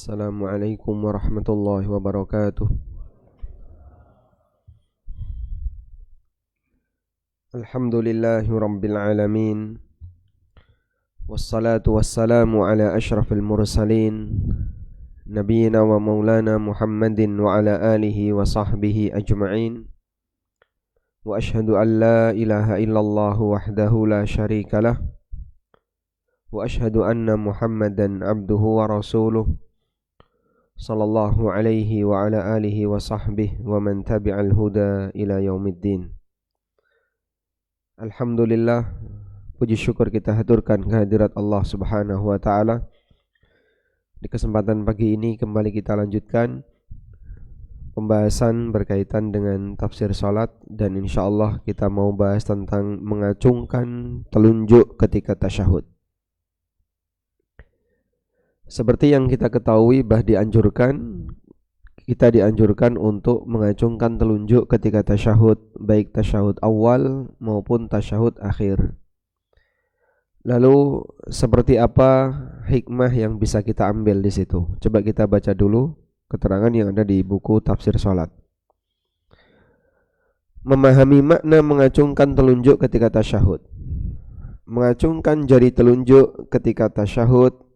Assalamualaikum warahmatullahi wabarakatuh. Alhamdulillahi rabbil alamin. Wassalatu wassalamu ala ashrafil mursalin Nabiyyina wa maulana Muhammadin wa ala alihi wa sahbihi ajma'in. Wa ashhadu an la ilaha illallah wahdahu la syarika lah. Wa ashhadu anna Muhammadan abduhu wa rasuluh sallallahu alaihi wa ala alihi wa sahbihi wa man tabi'al huda ila yaumiddin. Alhamdulillah, puji syukur kita haturkan kehadirat Allah Subhanahu wa taala. Di kesempatan pagi ini kembali kita lanjutkan pembahasan berkaitan dengan tafsir salat, dan insyaallah kita mau bahas tentang mengacungkan telunjuk ketika tasyahud. Seperti yang kita ketahui kita dianjurkan untuk mengacungkan telunjuk ketika tasyahud, baik tasyahud awal maupun tasyahud akhir. Lalu seperti apa hikmah yang bisa kita ambil di situ? Coba kita baca dulu keterangan yang ada di buku tafsir salat. Memahami makna mengacungkan telunjuk ketika tasyahud. Mengacungkan jari telunjuk ketika tasyahud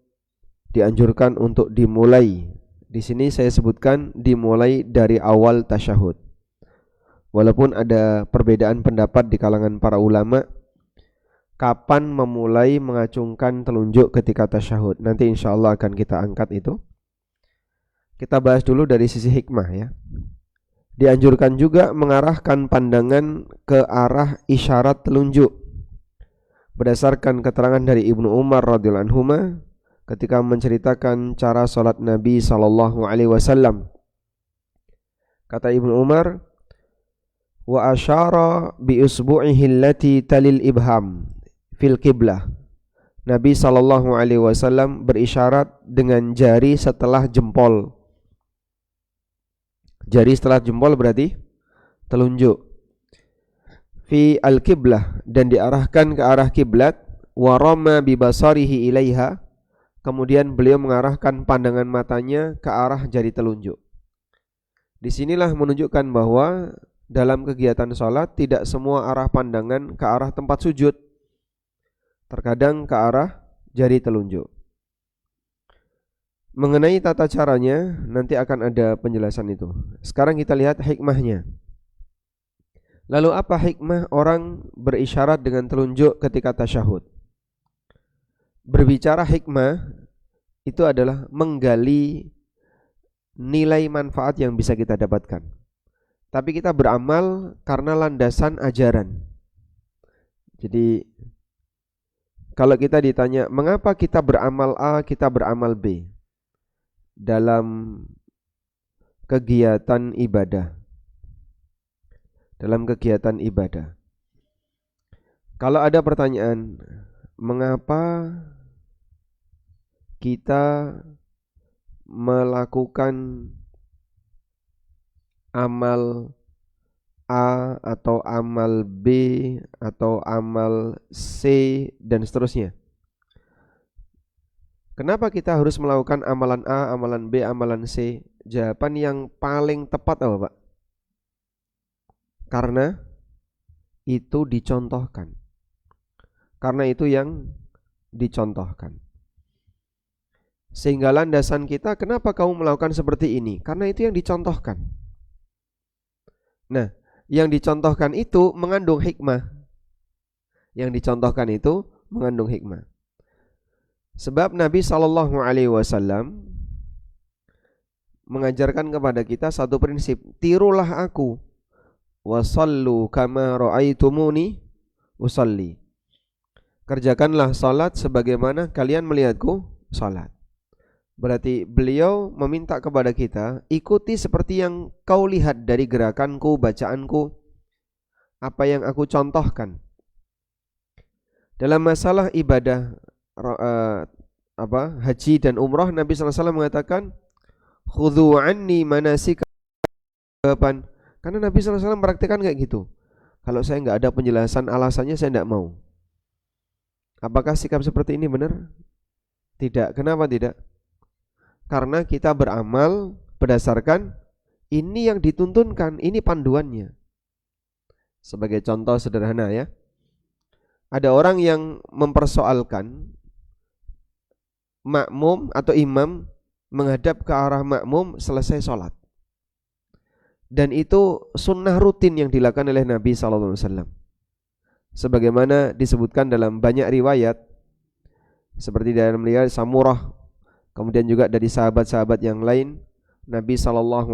dianjurkan untuk dimulai. Di sini saya sebutkan dimulai dari awal tasyahud. Walaupun ada perbedaan pendapat di kalangan para ulama kapan memulai mengacungkan telunjuk ketika tasyahud. Nanti insyaallah akan kita angkat itu. Kita bahas dulu dari sisi hikmah ya. Dianjurkan juga mengarahkan pandangan ke arah isyarat telunjuk. Berdasarkan keterangan dari Ibnu Umar radhiyallahu anhuma ketika menceritakan cara salat Nabi sallallahu alaihi wasallam. Kata Ibnu Umar, wa asyara bi usbu'ihi allati talil ibham fil qiblah. Nabi sallallahu alaihi wasallam berisyarat dengan jari setelah jempol. Jari setelah jempol berarti telunjuk. Fi al-qiblah, dan diarahkan ke arah kiblat. Wa rama bi basarihi ilaiha, kemudian beliau mengarahkan pandangan matanya ke arah jari telunjuk. Disinilah menunjukkan bahwa dalam kegiatan sholat tidak semua arah pandangan ke arah tempat sujud. Terkadang ke arah jari telunjuk. Mengenai tata caranya nanti akan ada penjelasan itu. Sekarang kita lihat hikmahnya. Lalu apa hikmah orang berisyarat dengan telunjuk ketika tasyahud? Berbicara hikmah itu adalah menggali nilai manfaat yang bisa kita dapatkan. Tapi kita beramal karena landasan ajaran. Jadi kalau kita ditanya mengapa kita beramal A, kita beramal B dalam kegiatan ibadah. Kalau ada pertanyaan, mengapa kita melakukan amal A atau amal B atau amal C dan seterusnya? Kenapa kita harus melakukan amalan A, amalan B, amalan C? Jawaban yang paling tepat apa, Pak? Karena itu dicontohkan. Karena itu yang dicontohkan. Sehingga landasan kita, kenapa kamu melakukan seperti ini? Karena itu yang dicontohkan. Nah, yang dicontohkan itu mengandung hikmah. Sebab Nabi SAW mengajarkan kepada kita satu prinsip, tirulah aku, wasallu kama ra'aitumuni usalli. Kerjakanlah salat sebagaimana kalian melihatku salat. Berarti beliau meminta kepada kita, ikuti seperti yang kau lihat dari gerakanku, bacaanku, apa yang aku contohkan. Dalam masalah ibadah haji dan umrah, Nabi SAW mengatakan, khudhu anni manasikakum. Karena Nabi SAW mempraktikkan kayak gitu. Kalau saya nggak ada penjelasan alasannya, saya nggak mau. Apakah sikap seperti ini benar? Tidak. Kenapa tidak? karena kita beramal berdasarkan ini yang dituntunkan, ini panduannya. Sebagai contoh sederhana ya, ada orang yang mempersoalkan makmum atau imam menghadap ke arah makmum selesai sholat, dan itu sunnah rutin yang dilakukan oleh Nabi SAW, sebagaimana disebutkan dalam banyak riwayat, seperti dalam riwayat Samurah, kemudian juga dari sahabat-sahabat yang lain. Nabi SAW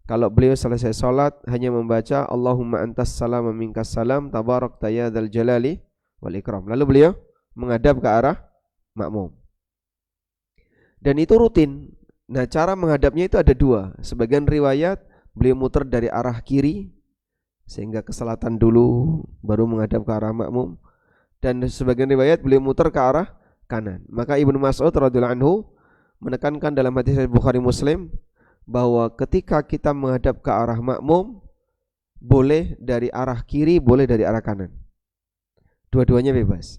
kalau beliau selesai sholat hanya membaca Allahumma antas salam wa minkas salam tabarakta ya dzal jalali wal ikram, lalu beliau menghadap ke arah makmum, dan itu rutin. Nah, cara menghadapnya itu ada dua. Sebagian riwayat beliau muter dari arah kiri sehingga ke selatan dulu baru menghadap ke arah makmum, dan sebagian riwayat beliau muter ke arah kanan. Maka Ibnu Mas'ud radhiyallahu anhu menekankan dalam hadis Bukhari Muslim bahwa ketika kita menghadap ke arah makmum, boleh dari arah kiri, boleh dari arah kanan, dua-duanya bebas.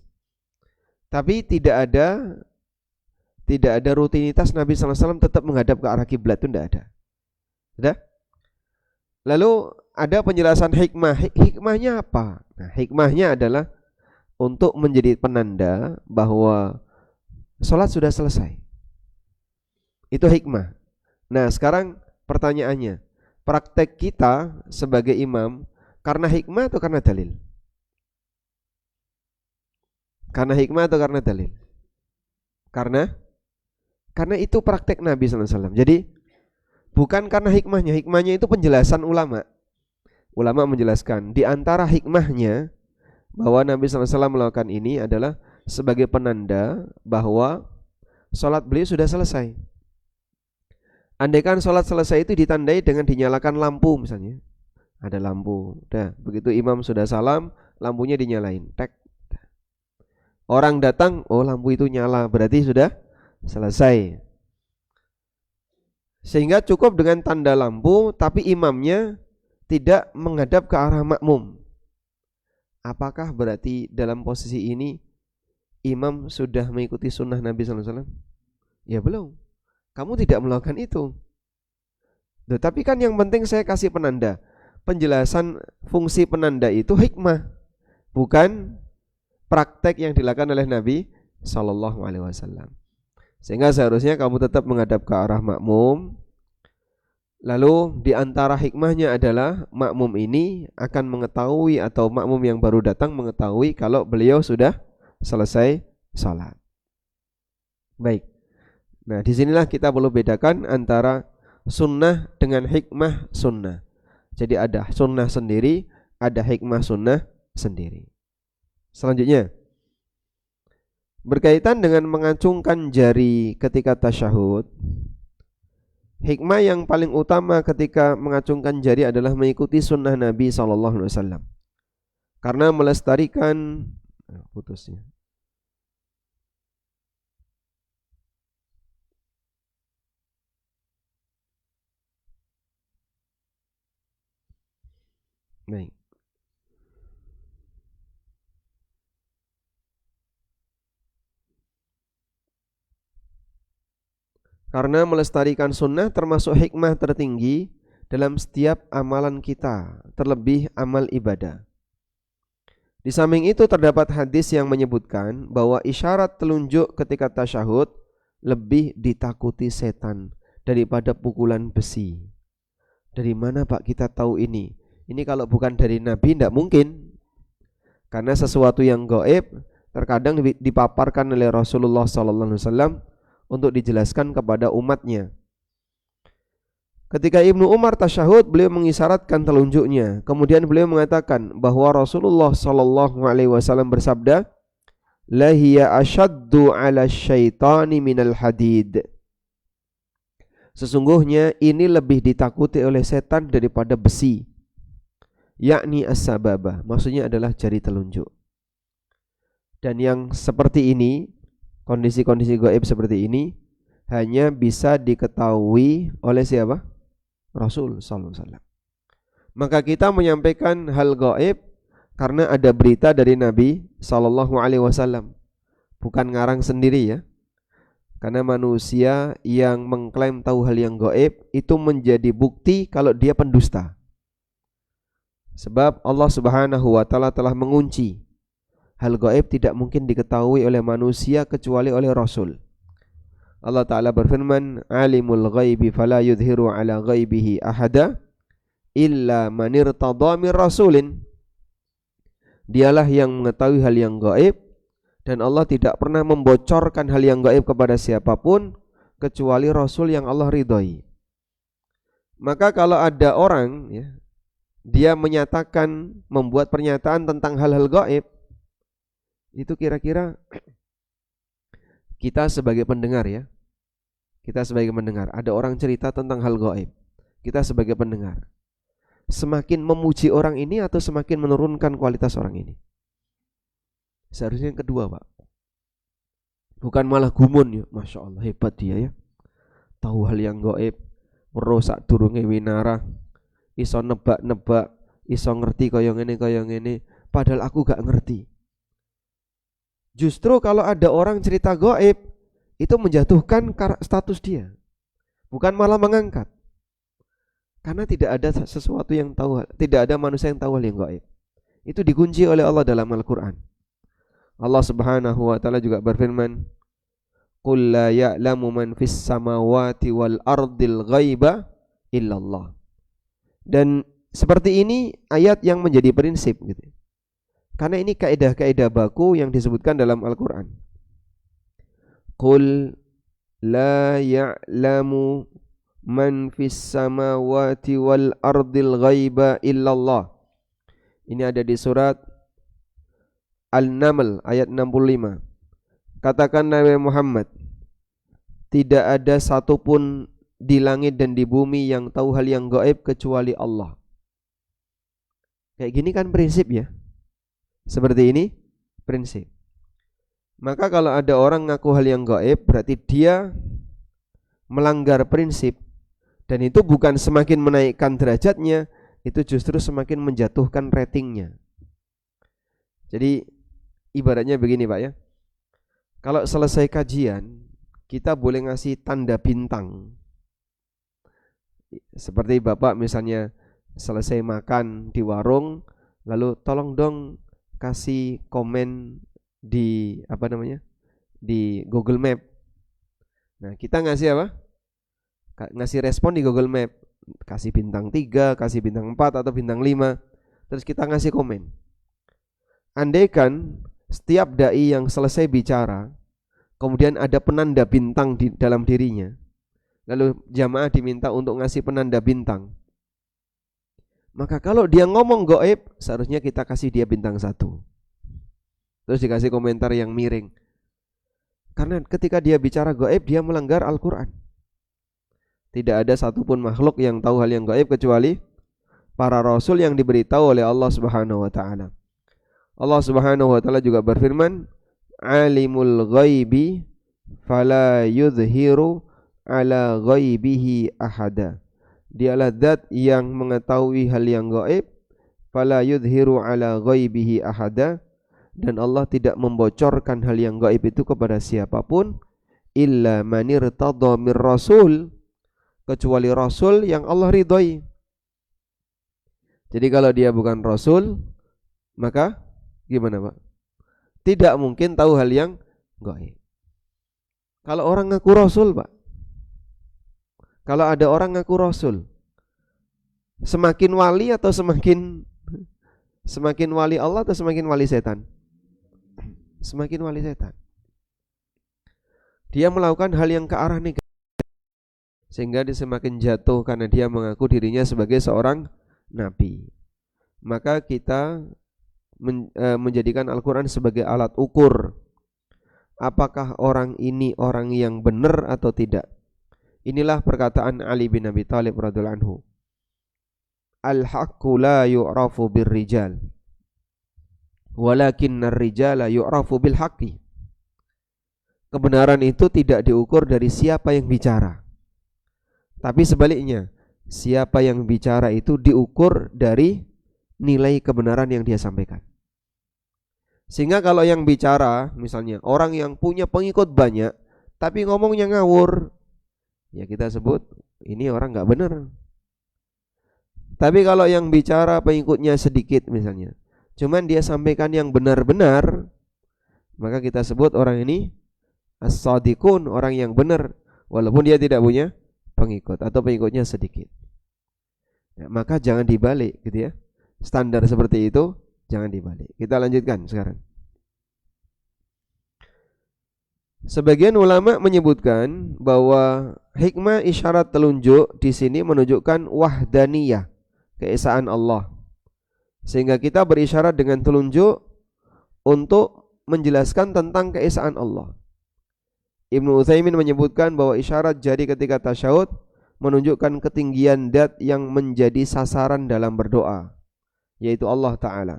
Tapi tidak ada rutinitas Nabi SAW tetap menghadap ke arah kiblat, itu tidak ada. Sudah? Lalu ada penjelasan hikmah. Hikmahnya apa? Nah, hikmahnya adalah untuk menjadi penanda bahwa sholat sudah selesai. Itu hikmah. Nah, sekarang pertanyaannya, praktek kita sebagai imam karena hikmah atau karena dalil? Karena hikmah atau karena dalil? Karena itu praktek Nabi SAW. Jadi bukan karena hikmahnya. Hikmahnya itu penjelasan ulama. Ulama menjelaskan di antara hikmahnya bahwa Nabi SAW melakukan ini adalah sebagai penanda bahwa sholat beliau sudah selesai. Andaikan sholat selesai itu ditandai dengan dinyalakan lampu misalnya. Ada lampu. Dah, begitu imam sudah salam, lampunya dinyalain. Tek. Orang datang, oh lampu itu nyala, berarti sudah selesai. Sehingga cukup dengan tanda lampu, tapi imamnya tidak menghadap ke arah makmum. Apakah berarti dalam posisi ini imam sudah mengikuti sunnah Nabi SAW? Ya belum. Kamu tidak melakukan itu. Tapi kan yang penting saya kasih penanda. Penjelasan fungsi penanda itu hikmah, bukan praktek yang dilakukan oleh Nabi SAW. Sehingga seharusnya kamu tetap menghadap ke arah makmum. Lalu di antara hikmahnya adalah makmum ini akan mengetahui, atau makmum yang baru datang mengetahui kalau beliau sudah selesai salat. Baik. Nah, disinilah kita perlu bedakan antara sunnah dengan hikmah sunnah. Jadi ada sunnah sendiri, ada hikmah sunnah sendiri. Selanjutnya, berkaitan dengan mengacungkan jari ketika tasyahud, hikmah yang paling utama ketika mengacungkan jari adalah mengikuti sunnah Nabi SAW. Karena melestarikan putusnya. Baik. Karena melestarikan sunnah termasuk hikmah tertinggi dalam setiap amalan kita, terlebih amal ibadah. Di samping itu terdapat hadis yang menyebutkan bahwa isyarat telunjuk ketika tasyahud lebih ditakuti setan daripada pukulan besi. Dari mana Pak kita tahu ini? Ini kalau bukan dari Nabi tidak mungkin. Karena sesuatu yang gaib terkadang dipaparkan oleh Rasulullah SAW untuk dijelaskan kepada umatnya. Ketika Ibnu Umar tasyahud, beliau mengisyaratkan telunjuknya. Kemudian beliau mengatakan bahwa Rasulullah SAW bersabda, "La hiya ashaddu 'ala syaitani minal hadid." Sesungguhnya ini lebih ditakuti oleh setan daripada besi. Yakni as-sababah, maksudnya adalah jari telunjuk. Dan yang seperti ini, kondisi-kondisi gaib seperti ini hanya bisa diketahui oleh siapa? Rasul sallallahu alaihi wasallam. Maka kita menyampaikan hal gaib karena ada berita dari Nabi sallallahu alaihi wasallam. Bukan ngarang sendiri ya. Karena manusia yang mengklaim tahu hal yang gaib itu menjadi bukti kalau dia pendusta. Sebab Allah Subhanahu wa taala telah mengunci hal gaib tidak mungkin diketahui oleh manusia kecuali oleh Rasul. Allah Ta'ala berfirman, Alimul ghaibi fala yudhiru ala ghaibihi ahada illa man irtada mir rasulin. Dialah yang mengetahui hal yang gaib, dan Allah tidak pernah membocorkan hal yang gaib kepada siapapun kecuali Rasul yang Allah ridhoi. Maka kalau ada orang ya, dia menyatakan, membuat pernyataan tentang hal-hal gaib, itu kira-kira kita sebagai pendengar ya, kita sebagai pendengar, ada orang cerita tentang hal gaib, kita sebagai pendengar, semakin memuji orang ini atau semakin menurunkan kualitas orang ini? Seharusnya yang kedua, Pak. Bukan malah gumun ya, Masya Allah hebat dia ya, tahu hal yang gaib, merusak durunge winara, iso nebak-nebak, iso ngerti kaya ngene, padahal aku gak ngerti. Justru kalau ada orang cerita gaib, itu menjatuhkan status dia, bukan malah mengangkat. Karena tidak ada sesuatu yang tahu, tidak ada manusia yang tahu hal yang gaib. Itu dikunci oleh Allah dalam Al-Quran. Allah Subhanahu wa taala juga berfirman, Qul la ya'lamu man fis samawati wal ardil ghaiba illallah. Dan seperti ini ayat yang menjadi prinsip gitu. Karena ini kaidah-kaidah baku yang disebutkan dalam Al-Qur'an. Qul la ya'lamu man fis samawati wal ardil ghaiba illallah. Ini ada di surat Al-Naml ayat 65. Katakan Nabi Muhammad, tidak ada satupun di langit dan di bumi yang tahu hal yang gaib kecuali Allah. Kayak gini kan prinsip ya. Seperti ini prinsip. Maka kalau ada orang ngaku hal yang gaib, berarti dia melanggar prinsip. Dan itu bukan semakin menaikkan derajatnya, itu justru semakin menjatuhkan ratingnya. Jadi ibaratnya begini Pak ya, kalau selesai kajian kita boleh ngasih tanda bintang. Seperti Bapak misalnya selesai makan di warung, lalu tolong dong kasih komen di di Google Map. Nah kita ngasih apa? Ngasih respon di Google Map, kasih bintang 3, kasih bintang 4 atau bintang 5, terus kita ngasih komen. Andaikan setiap dai yang selesai bicara, kemudian ada penanda bintang di dalam dirinya, lalu jamaah diminta untuk ngasih penanda bintang, maka kalau dia ngomong gaib, seharusnya kita kasih dia bintang 1, terus dikasih komentar yang miring. Karena ketika dia bicara gaib, dia melanggar Al-Quran. Tidak ada satupun makhluk yang tahu hal yang gaib kecuali para rasul yang diberitahu oleh Allah Subhanahu wa taala. Allah Subhanahu wa taala juga berfirman, Alimul ghaibi fala yudhiru ala ghaibihi ahada. Dialah zat yang mengetahui hal yang gaib, fala yudhiru ala ghaibihi ahada, dan Allah tidak membocorkan hal yang gaib itu kepada siapapun, illa man irtada mir rasul, kecuali rasul yang Allah ridhoi. Jadi kalau dia bukan rasul, maka gimana Pak? Tidak mungkin tahu hal yang gaib. Kalau orang ngaku rasul Pak, kalau ada orang ngaku rasul, semakin wali atau semakin wali Allah atau semakin wali setan? Semakin wali setan. Dia melakukan hal yang ke arah negatif, sehingga dia semakin jatuh karena dia mengaku dirinya sebagai seorang nabi. Maka kita menjadikan Al-Quran sebagai alat ukur apakah orang ini orang yang benar atau tidak. Inilah perkataan Ali bin Abi Thalib radhiyallahu anhu, Al-haqqu la yu'rafu birrijal walakinnar rijala yu'rafu bil haqqi. Kebenaran itu tidak diukur dari siapa yang bicara, tapi sebaliknya, siapa yang bicara itu diukur dari nilai kebenaran yang dia sampaikan. Sehingga kalau yang bicara, misalnya orang yang punya pengikut banyak tapi ngomongnya ngawur, ya kita sebut ini orang nggak benar. Tapi kalau yang bicara pengikutnya sedikit misalnya, cuman dia sampaikan yang benar-benar, maka kita sebut orang ini as-sadiqun, orang yang benar, walaupun dia tidak punya pengikut atau pengikutnya sedikit. Ya, maka jangan dibalik gitu ya. Standar seperti itu jangan dibalik. Kita lanjutkan sekarang. Sebagian ulama menyebutkan bahwa hikmah isyarat telunjuk di sini menunjukkan wahdaniyah, keesaan Allah. Sehingga kita berisyarat dengan telunjuk untuk menjelaskan tentang keesaan Allah. Ibnu Utsaimin menyebutkan bahwa isyarat jari ketika tasyahud menunjukkan ketinggian zat yang menjadi sasaran dalam berdoa, yaitu Allah Ta'ala.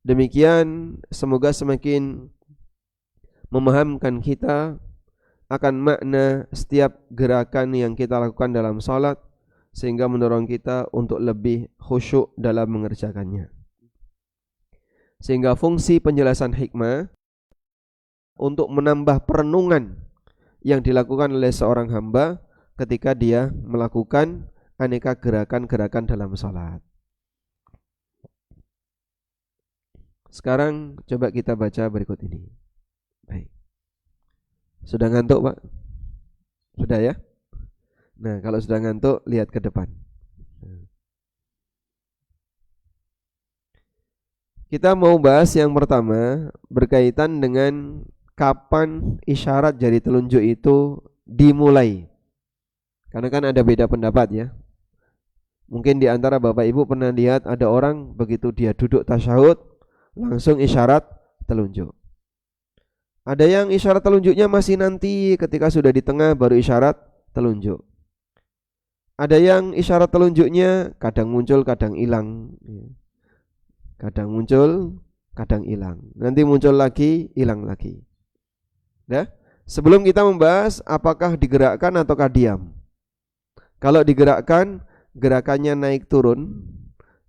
Demikian semoga semakin memahamkan kita akan makna setiap gerakan yang kita lakukan dalam salat, sehingga mendorong kita untuk lebih khusyuk dalam mengerjakannya. Sehingga fungsi penjelasan hikmah untuk menambah perenungan yang dilakukan oleh seorang hamba ketika dia melakukan aneka gerakan-gerakan dalam salat. Sekarang coba kita baca berikut ini. Baik. Sudah ngantuk, Pak? Sudah ya? Nah, kalau sudah ngantuk, lihat ke depan. Kita mau bahas yang pertama berkaitan dengan kapan isyarat jari telunjuk itu dimulai. Karena kan ada beda pendapat ya. Mungkin di antara Bapak Ibu pernah lihat ada orang begitu dia duduk tasyahud langsung isyarat telunjuk. Ada yang isyarat telunjuknya masih nanti ketika sudah di tengah baru isyarat telunjuk. Ada yang isyarat telunjuknya kadang muncul kadang hilang. Kadang muncul kadang hilang. Nanti muncul lagi, hilang lagi. Ya? Sebelum kita membahas apakah digerakkan ataukah diam. Kalau digerakkan, gerakannya naik turun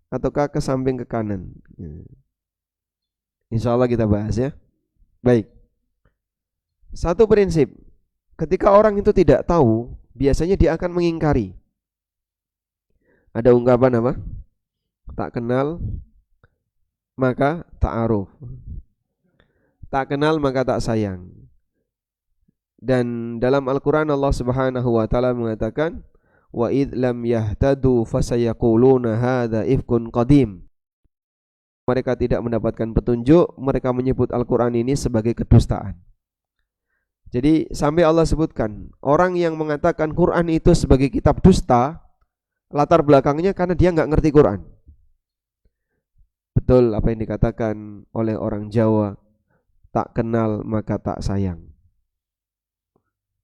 ataukah ke samping ke kanan. Insya Allah kita bahas ya. Baik. Satu prinsip, ketika orang itu tidak tahu, biasanya dia akan mengingkari. Ada ungkapan apa? Tak kenal maka ta'aruf, tak kenal maka tak sayang. Dan dalam Al-Quran Allah Subhanahu wa ta'ala mengatakan, wa idh lam yahtadu fasayaquluna hadza ifkun qadim. Mereka tidak mendapatkan petunjuk, mereka menyebut Al-Quran ini sebagai kedustaan. Jadi sampai Allah sebutkan orang yang mengatakan Quran itu sebagai kitab dusta, latar belakangnya karena dia nggak ngerti Quran. Betul apa yang dikatakan oleh orang Jawa, tak kenal maka tak sayang.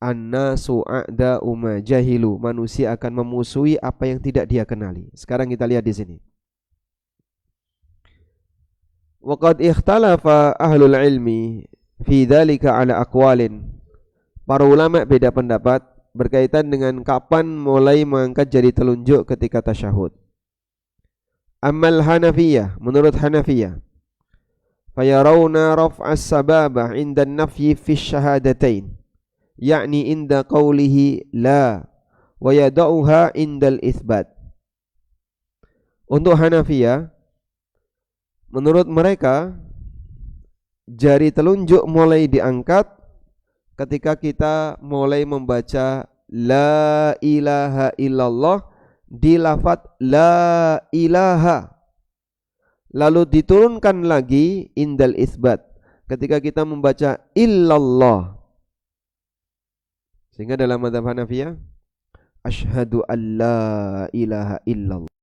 An-nasu a'da'u ma jahilu, manusia akan memusuhi apa yang tidak dia kenali. Sekarang kita lihat di sini. Wa qad ikhtalafa ahlul ilmi fi dzalika ala aqwalin. Para ulama beda pendapat berkaitan dengan kapan mulai mengangkat jari telunjuk ketika tasyahud. Ammal Hanafiyah, menurut Hanafiyah, fayarawna raf'as sababah inda nafyi fi syahadatain, yakni inda qawlihi la, wa yada'uha indal itsbat. Untuk Hanafiyah, menurut mereka jari telunjuk mulai diangkat ketika kita mulai membaca la ilaha illallah di lafaz la ilaha, lalu diturunkan lagi indal isbat ketika kita membaca illallah. Sehingga dalam mazhab Hanafiyah asyhadu an la ilaha illallah,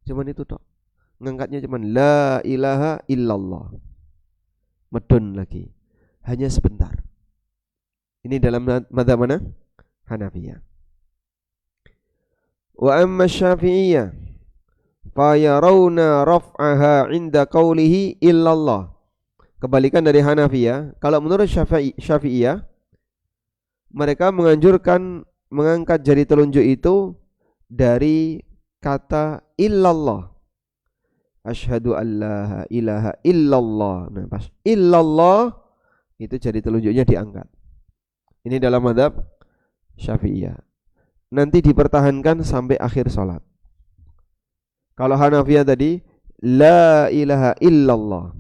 cuman itu toh, ngangkatnya cuman la ilaha illallah, medun lagi, hanya sebentar. Ini dalam mazhab mana? Hanafiyah. Wa amma Syafi'iyah fa yarawna raf'aha 'inda qawlihi illallah. Kebalikan dari Hanafiyah, kalau menurut Syafi'iyah mereka menganjurkan mengangkat jari telunjuk itu dari kata illallah. Asyhadu an la ilaha illallah. Nah, pas illallah itu jari telunjuknya diangkat. Ini dalam mazhab Syafi'iyah. Nanti dipertahankan sampai akhir salat. Kalau Hanafiyah tadi la ilaha illallah.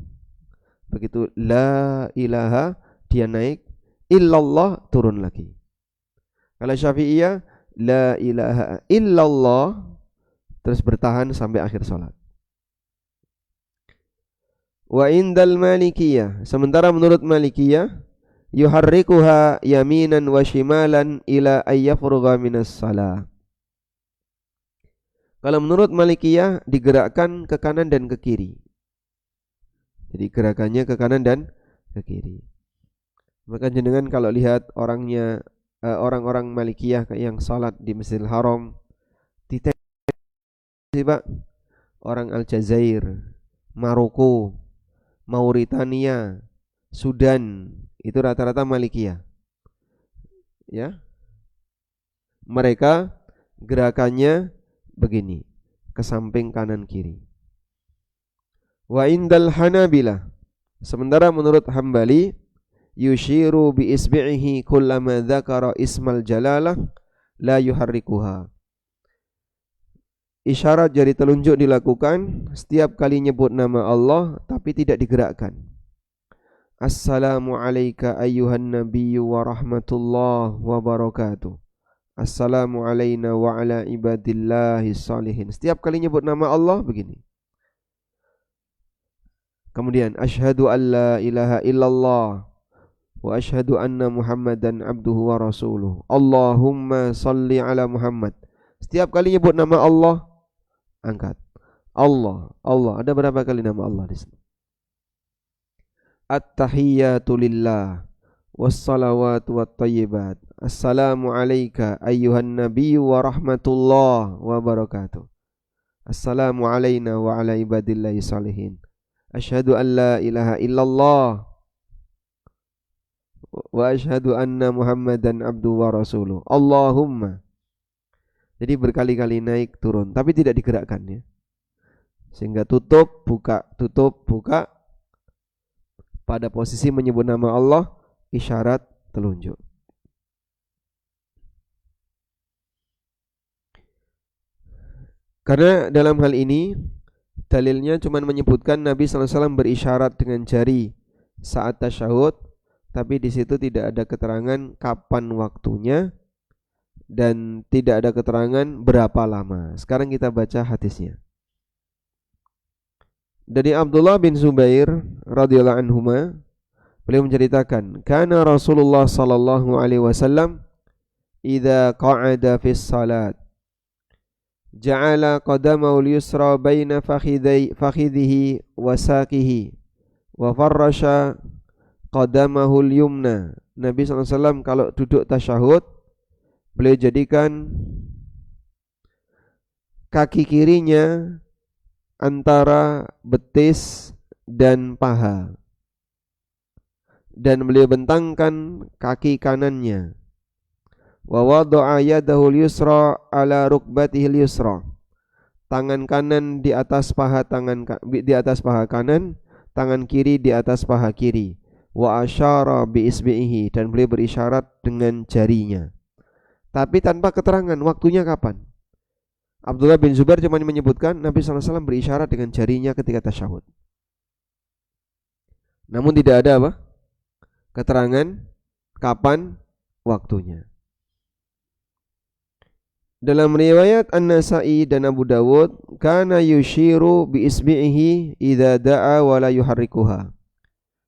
Begitu la ilaha dia naik, illallah turun lagi. Kalau Syafi'iyah la ilaha illallah terus bertahan sampai akhir salat. Wa indal Malikiyah, sementara menurut Malikiyah yuharrikuha yaminan wa shimalan ila ayyafurgha minas salah. Kalau menurut Malikiyah digerakkan ke kanan dan ke kiri. Jadi gerakannya ke kanan dan ke kiri. Maka jenengan kalau lihat orangnya orang-orang Malikiyah yang salat di Masjidil Haram, Pak, orang Aljazair, Maroko, Mauritania, Sudan, itu rata-rata Malikiyah. Ya. Mereka gerakannya begini, ke samping kanan kiri. Wa indal Hanabilah, sementara menurut Hambali yushiru bi isbi'ihi kullama dzakara ismal jalalah la yuharrikuha. Isyarat jari telunjuk dilakukan setiap kali nyebut nama Allah tapi tidak digerakkan. Assalamu alayka ayyuhan nabiyyu wa rahmatullah wa barakatuh. Assalamu alayna wa ala ibadillahis salihin. Setiap kali nyebut nama Allah begini. Kemudian asyhadu an la ilaha illallah wa asyhadu anna Muhammadan abduhu wa rasuluh. Allahumma salli ala Muhammad. Setiap kali nyebut nama Allah angkat. Allah, Allah. Ada berapa kali nama Allah di sini? At-tahiyyatu lillah wassalawatu wattayyibat. Assalamu alayka ayyuhan nabiyyu wa rahmatullah wa barakatuh. Assalamu alayna wa ala ibadillahi salihin. Asyhadu an la ilaha illallah wa asyhadu anna Muhammadan abduhu wa rasuluh. Allahumma. Jadi berkali-kali naik turun tapi tidak digerakkan ya. Sehingga tutup buka pada posisi menyebut nama Allah isyarat telunjuk. Karena dalam hal ini dalilnya cuma menyebutkan Nabi SAW berisyarat dengan jari saat tasyahud, tapi di situ tidak ada keterangan kapan waktunya dan tidak ada keterangan berapa lama. Sekarang kita baca hadisnya. Dari Abdullah bin Zubair radhiyallahu anhuma, beliau menceritakan, kana Rasulullah sallallahu alaihi wasallam idza qa'ada fis salat ja'ala qadamahu al-yusra baina fakhidhihi wa saqihi wa farrasha qadamahu al-yumna. Nabi SAW kalau duduk tasyahud, beliau jadikan kaki kirinya antara betis dan paha, dan beliau bentangkan kaki kanannya. Wa wada'a yadahu al-yusra ala rukbatihi al-yusra. Tangan kanan di atas paha kanan, tangan kiri di atas paha kiri. Wa asyara bi isbihi, dan beliau berisyarat dengan jarinya. Tapi tanpa keterangan waktunya kapan. Abdullah bin Zubair cuma menyebutkan Nabi SAW berisyarat dengan jarinya ketika tasyahud. Namun tidak ada apa? Keterangan kapan waktunya. Dalam riwayat An-Nasa'i dan Abu Dawud, kana yushiru bi isbi'ihi idza da'a wa la yuharrikuha.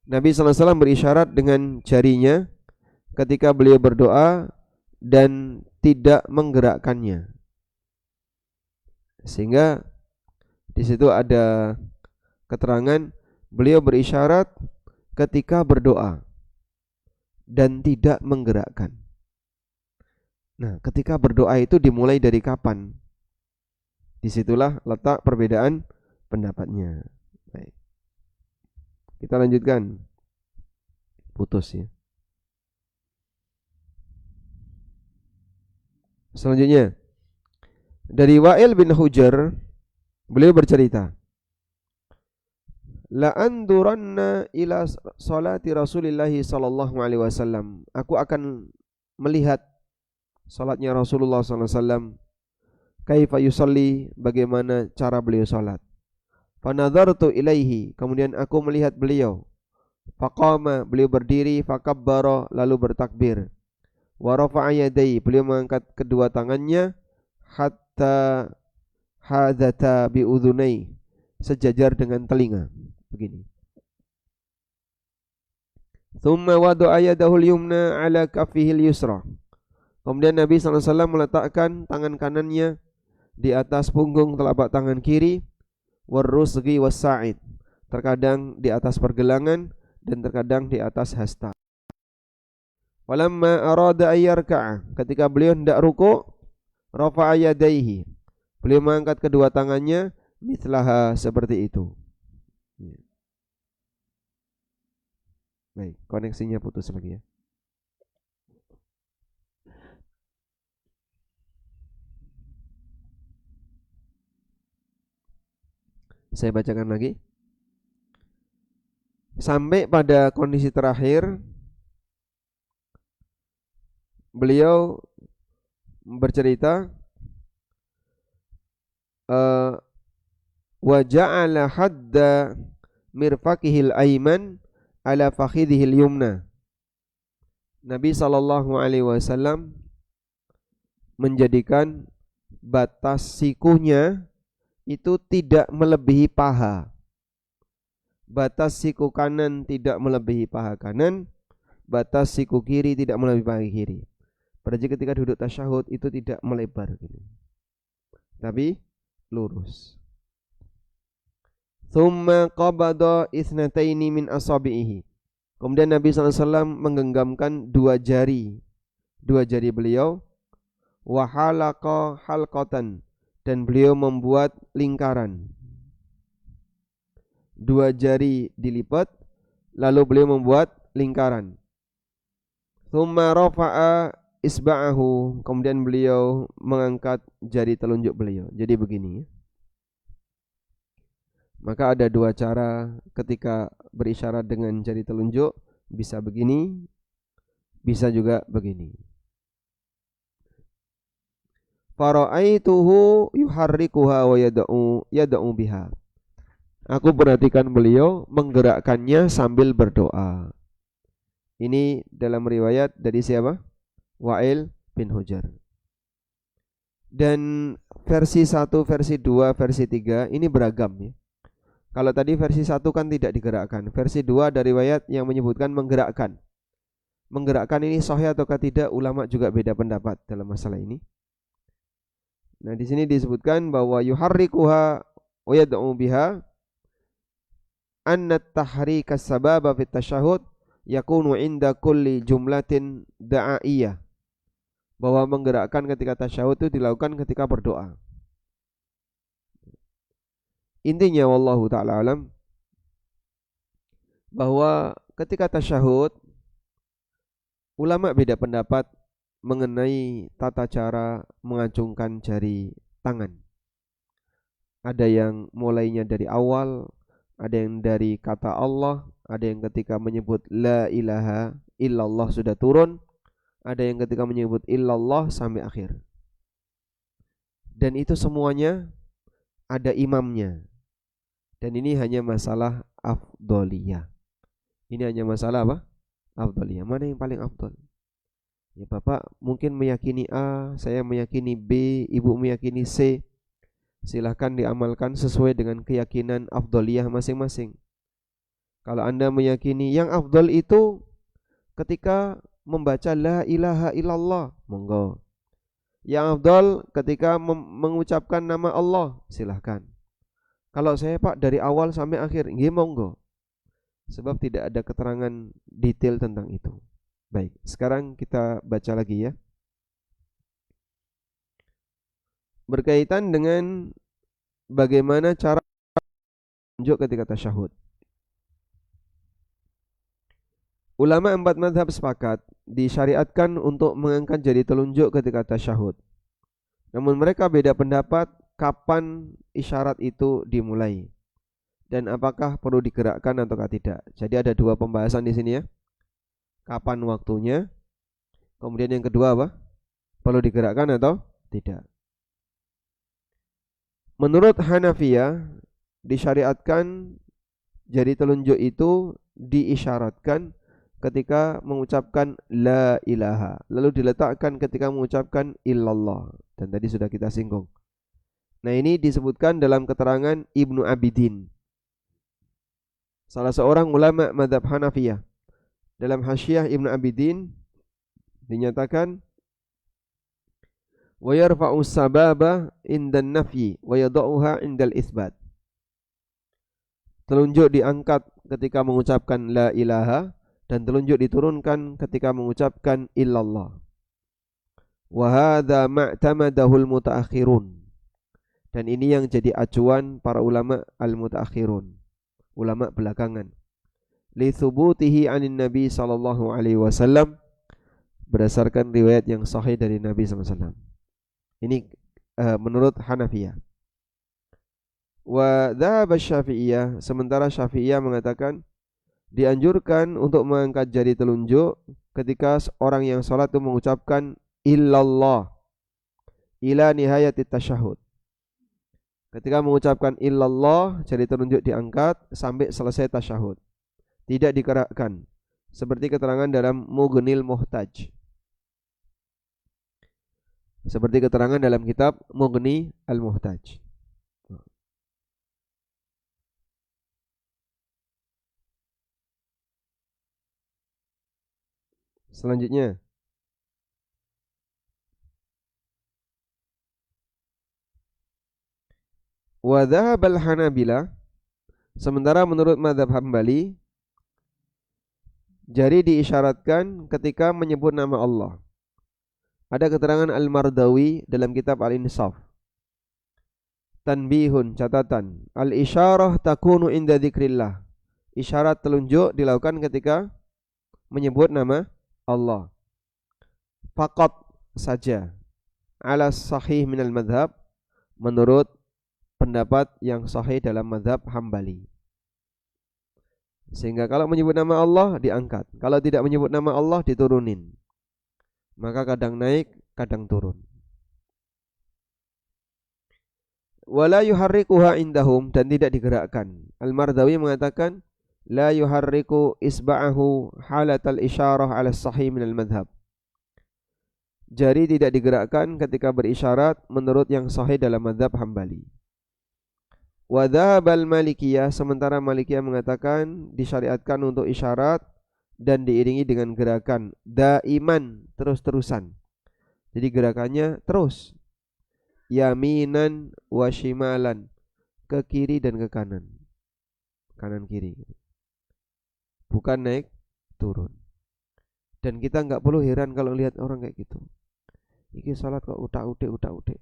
Nabi SAW berisyarat dengan jarinya ketika beliau berdoa dan tidak menggerakkannya. Sehingga di situ ada keterangan beliau berisyarat ketika berdoa dan tidak menggerakkan. Nah, ketika berdoa itu dimulai dari kapan? Disitulah letak perbedaan pendapatnya. Baik. Kita lanjutkan. Putus ya. Selanjutnya dari Wa'il bin Hujr, beliau bercerita, La anduranna ila salati Rasulillah sallallahu alaihi wasallam. Aku akan melihat salatnya Rasulullah sallallahu alaihi wasallam. Kaifa yusalli, bagaimana cara beliau salat. Fanadhartu ilaihi, kemudian aku melihat beliau. Faqama, beliau berdiri, fakabbara, lalu bertakbir. Wa rafa'a yadayhi, beliau mengangkat kedua tangannya hatta hadata bi udhunai, sejajar dengan telinga. Begini. Thumma wada'a yadahul yumna ala kaffihil yusra. Kemudian Nabi SAW meletakkan tangan kanannya di atas punggung telapak tangan kiri, warrusghi wassa'id, terkadang di atas pergelangan dan terkadang di atas hasta. Walamma arada ayyarka'a, ketika beliau hendak ruku', rafa'a yadayhi, beliau mengangkat kedua tangannya mithlaha, seperti itu. Baik, koneksinya putus lagi ya. Saya bacakan lagi. Sampai pada kondisi terakhir, beliau bercerita, wa ja'ala hadda mirfaqihil aiman ala fakhidhil yumna. Nabi sallallahu alaihi wasallam menjadikan batas sikunya itu tidak melebihi paha. Batas siku kanan tidak melebihi paha kanan, batas siku kiri tidak melebihi paha kiri. Berarti ketika duduk tasyahud itu tidak melebar gini, tapi lurus. Thumma qabada ithnataini min asabihi. Kemudian Nabi SAW menggenggamkan dua jari beliau, wa halaqa halqatan, dan beliau membuat lingkaran. Dua jari dilipat, lalu beliau membuat lingkaran. Thumma rafa'a isba'ahu, kemudian beliau mengangkat jari telunjuk beliau. Jadi begini ya. Maka ada dua cara ketika berisyarat dengan jari telunjuk, bisa begini, bisa juga begini. Fara'aituhu yuharrikuha wa yada'u biha. Aku perhatikan beliau menggerakkannya sambil berdoa. Ini dalam riwayat dari siapa? Wa'il bin Hujr. Dan versi 1, versi 2, versi 3 ini beragam ya. Kalau tadi versi 1 kan tidak digerakkan. Versi 2 dari riwayat yang menyebutkan menggerakkan. Menggerakkan ini sahih ataukah tidak, ulama juga beda pendapat dalam masalah ini. Nah, di sini disebutkan bahwa yuharrikuha wa yad'u biha, anna tahrika sababa fit tasyahud yakunu inda kulli jumlatin da'aiyah. Bahwa menggerakkan ketika tasyahud itu dilakukan ketika berdoa. Intinya wallahu ta'ala alam, bahwa ketika tasyahud ulama beda pendapat mengenai tata cara mengacungkan jari tangan. Ada yang mulainya dari awal, ada yang dari kata Allah, ada yang ketika menyebut la ilaha illallah sudah turun, ada yang ketika menyebut illallah sampai akhir. Dan itu semuanya ada imamnya. Dan ini hanya masalah afdoliyah. Ini hanya masalah apa? Afdoliyah. Mana yang paling afdol? Ya Bapak mungkin meyakini A, saya meyakini B, Ibu meyakini C. Silahkan diamalkan sesuai dengan keyakinan afdoliyah masing-masing. Kalau Anda meyakini yang afdol itu ketika membaca la ilaha illallah, monggo. Yang afdol ketika mengucapkan nama Allah, silahkan. Kalau saya Pak dari awal sampai akhir, nggih monggo. Sebab tidak ada keterangan detail tentang itu. Baik, sekarang kita baca lagi ya. Berkaitan dengan bagaimana cara tunjuk ketika tasyahud. Ulama 4 mazhab sepakat disyariatkan untuk mengangkat jari telunjuk ketika tasyahud. Namun mereka beda pendapat kapan isyarat itu dimulai. dan apakah perlu digerakkan ataukah tidak. Jadi ada dua pembahasan di sini ya. Kapan waktunya? Kemudian yang kedua apa? Perlu digerakkan atau tidak. Menurut Hanafiyah disyariatkan jari telunjuk itu diisyaratkan ketika mengucapkan la ilaha, lalu diletakkan ketika mengucapkan illallah, dan tadi sudah kita singgung. Nah, ini disebutkan dalam keterangan Ibnu Abidin, salah seorang ulama mazhab Hanafiyah. Dalam Hasyiah Ibnu Abidin dinyatakan wa yarfa'u sababa indan nafyi wa yada'uha indal itsbat. Telunjuk diangkat ketika mengucapkan la ilaha dan telunjuk diturunkan ketika mengucapkan illallah. Wa hadza ma'tamadahul mutaakhirun. Dan ini yang jadi acuan para ulama al-mutaakhirun, ulama belakangan. Li thubutihi 'anin Nabi sallallahu alaihi wasallam, berdasarkan riwayat yang sahih dari Nabi sallallahu alaihi wasallam. Ini menurut Hanafiyah. Wa dhahaba Syafi'iyah, sementara Syafi'iyah mengatakan dianjurkan untuk mengangkat jari telunjuk ketika orang yang salat itu mengucapkan illallah ila nihayati tasyahud. Ketika mengucapkan illallah, jari telunjuk diangkat sampai selesai tasyahud, tidak digerakkan, seperti keterangan dalam Mughnil Muhtaj, seperti keterangan dalam kitab Mughni al-Muhtaj. Selanjutnya, wa dhahabal Hanabilah, sementara menurut mazhab Hambali jari diisyaratkan ketika menyebut nama Allah. Ada keterangan Al-Mardawi dalam kitab Al-Insaf. Tanbihun, catatan, al-isyarah takunu inda dzikrillah. Isyarat telunjuk dilakukan ketika menyebut nama Allah. Faqat saja. Ala sahih minal madhab, menurut pendapat yang sahih dalam madhab Hambali. Sehingga kalau menyebut nama Allah diangkat, kalau tidak menyebut nama Allah diturunin. Maka kadang naik, kadang turun. Wala yuharrikuha indahum, dan tidak digerakkan. Al-Mardawi mengatakan la yuharriku isba'ahu halatal isyarah ala sahih minal madhab. Jari tidak digerakkan ketika berisyarat menurut yang sahih dalam madhab Hambali. Wa dhahabal Malikiyah, sementara Malikiyah mengatakan disyariatkan untuk isyarat dan diiringi dengan gerakan daiman, terus-terusan. Jadi gerakannya terus, yaminan wa shimalan, ke kiri dan ke kanan, kanan kiri, bukan naik turun. Dan kita nggak perlu heran kalau lihat orang kayak gitu. Iki salat kok utak-utik.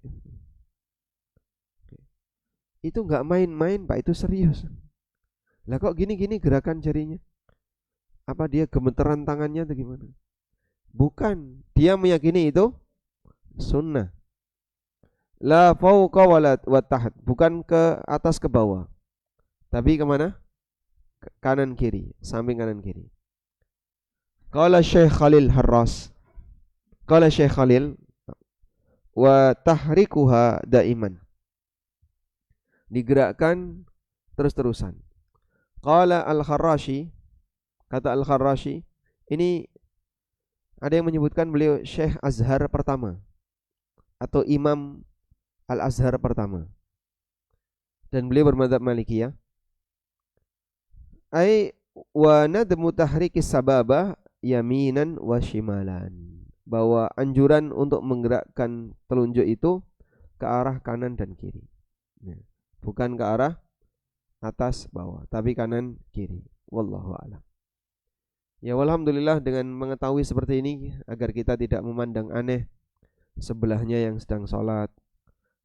Itu nggak main-main Pak, itu serius. Lah kok gini-gini gerakan jarinya? Apa dia gemeteran tangannya atau gimana? Bukan, dia meyakini itu sunnah. La fauqa wa taht, bukan ke atas ke bawah, tapi kemana? Kanan kiri, samping kanan kiri. Qala Syekh Khalil Harras, qala Syekh Khalil, wa tahrikuha daiman, digerakkan terus-terusan. Qala Al-Kharrashi, kata Al-Kharrashi, ini ada yang menyebutkan beliau Syekh Azhar pertama atau Imam Al-Azhar pertama, dan beliau bermadzhab Malikiyah. Ai wa nadmu tahrikis sababa yaminan wa shimalan, bahwa anjuran untuk menggerakkan telunjuk itu ke arah kanan dan kiri. Bukan ke arah atas bawah, tapi kanan kiri. Wallahu a'lam. Ya, alhamdulillah dengan mengetahui seperti ini, agar kita tidak memandang aneh sebelahnya yang sedang sholat,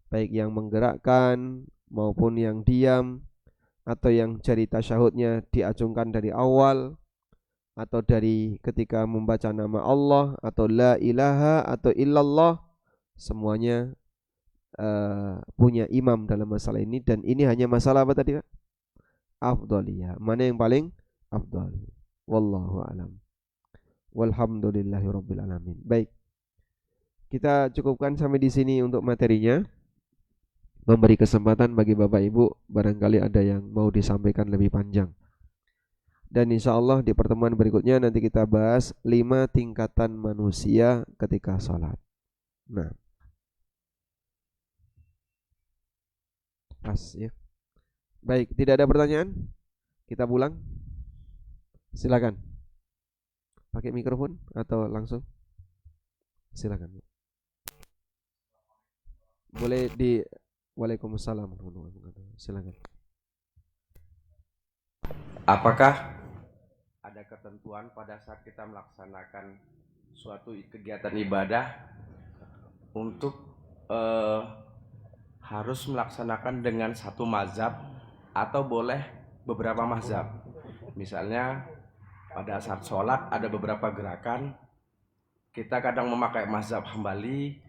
baik yang menggerakkan maupun yang diam, atau yang jari tasyahudnya diacungkan dari awal, atau dari ketika membaca nama Allah, atau la ilaha, atau illallah. Semuanya punya imam dalam masalah ini. Dan ini hanya masalah apa tadi Pak? afdaliyah. Mana yang paling afdal? Wallahu a'lam. Walhamdulillahirabbil alamin. Baik. Kita cukupkan sampai di sini untuk materinya. Memberi kesempatan bagi Bapak Ibu barangkali ada yang mau disampaikan lebih panjang. Dan insya Allah di pertemuan berikutnya nanti kita bahas 5 tingkatan manusia ketika sholat. Nah, pas ya. Baik, tidak ada pertanyaan? Kita pulang. Silakan. Pakai mikrofon atau langsung? Silakan. Boleh di Waalaikumsalam. Silakan. Apakah ada ketentuan pada saat kita melaksanakan suatu kegiatan ibadah untuk harus melaksanakan dengan satu mazhab atau boleh beberapa mazhab? Misalnya pada saat sholat ada beberapa gerakan, kita kadang memakai mazhab Hambali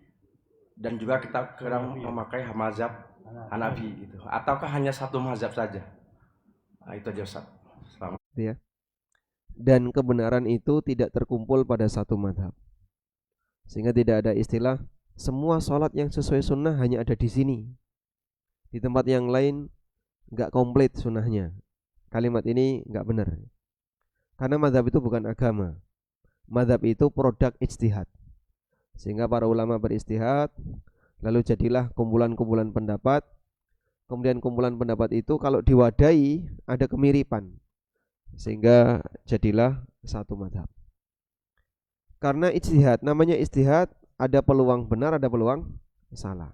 dan juga kita kadang memakai mazhab Hanafi gitu. Ataukah hanya satu mazhab saja? Nah, itu aja Ustaz. Selamat. Ya. Dan kebenaran itu tidak terkumpul pada satu madhab, sehingga tidak ada istilah semua sholat yang sesuai sunnah hanya ada di sini, di tempat yang lain nggak komplit sunnahnya. Kalimat ini nggak benar, karena madhab itu bukan agama. Madhab itu produk ijtihad, sehingga para ulama beristihad, lalu jadilah kumpulan-kumpulan pendapat. Kemudian kumpulan pendapat itu kalau diwadahi ada kemiripan, sehingga jadilah satu madhab. Karena ijtihad, namanya ijtihad, ada peluang benar, ada peluang salah.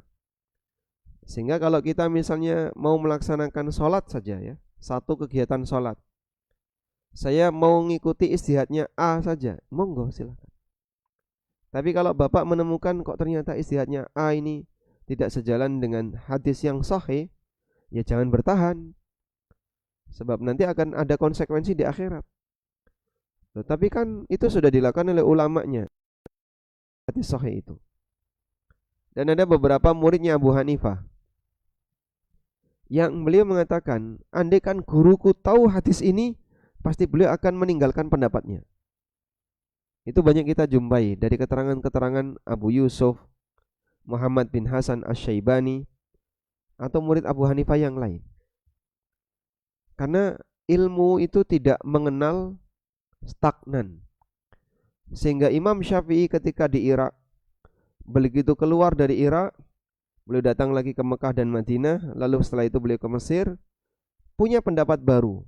Sehingga kalau kita misalnya mau melaksanakan sholat saja ya, satu kegiatan sholat, saya mau ngikuti ijtihadnya A saja, monggo silakan. Tapi kalau Bapak menemukan kok ternyata ijtihadnya A ini tidak sejalan dengan hadis yang sahih, ya jangan bertahan, sebab nanti akan ada konsekuensi di akhirat. Tapi kan itu sudah dilakukan oleh ulamanya, hadis sahih itu. Dan ada beberapa muridnya Abu Hanifah yang beliau mengatakan, andai kan guruku tahu hadis ini, pasti beliau akan meninggalkan pendapatnya. Itu banyak kita jumpai dari keterangan-keterangan Abu Yusuf, Muhammad bin Hasan Asy-Syaibani, atau murid Abu Hanifah yang lain. Karena ilmu itu tidak mengenal stagnan. Sehingga Imam Syafi'i ketika di Irak, begitu keluar dari Irak, beliau datang lagi ke Mekah dan Madinah, lalu setelah itu beliau ke Mesir, punya pendapat baru